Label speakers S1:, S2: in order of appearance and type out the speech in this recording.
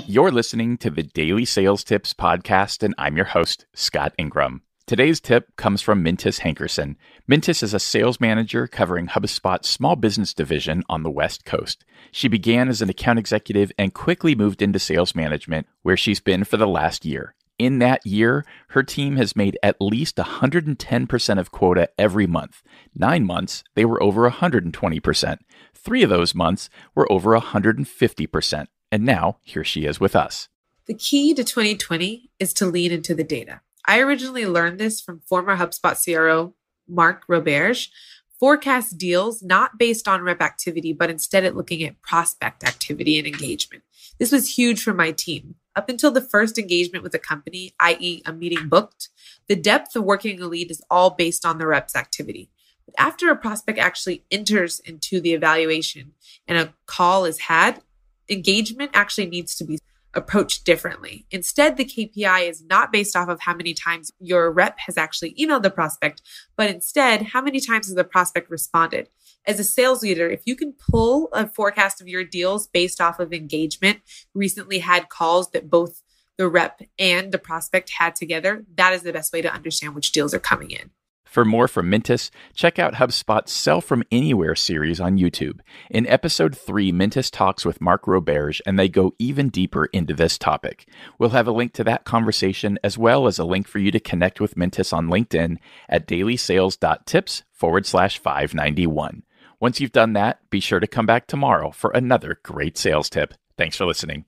S1: You're listening to the Daily Sales Tips Podcast, and I'm your host, Scott Ingram. Today's tip comes from Mintis Hankerson. Mintis is a sales manager covering HubSpot's small business division on the West Coast. She began as an account executive and quickly moved into sales management, where she's been for the last year. In that year, her team has made at least 110% of quota every month. 9 months, they were over 120%. 3 of those months were over 150%. And now, here she is with us.
S2: The key to 2020 is to lean into the data. I originally learned this from former HubSpot CRO, Mark Roberge. Forecast deals not based on rep activity, but instead at looking at prospect activity and engagement. This was huge for my team. Up until the first engagement with a company, i.e. a meeting booked, the depth of working a lead is all based on the rep's activity. But after a prospect actually enters into the evaluation and a call is had, engagement actually needs to be approached differently. Instead, the KPI is not based off of how many times your rep has actually emailed the prospect, but instead, how many times has the prospect responded. As a sales leader, if you can pull a forecast of your deals based off of engagement, recently had calls that both the rep and the prospect had together, that is the best way to understand which deals are coming in.
S1: For more from Mintis, check out HubSpot's Sell From Anywhere series on YouTube. In episode 3, Mintis talks with Mark Roberge, and they go even deeper into this topic. We'll have a link to that conversation, as well as a link for you to connect with Mintis on LinkedIn at dailysales.tips/591. Once you've done that, be sure to come back tomorrow for another great sales tip. Thanks for listening.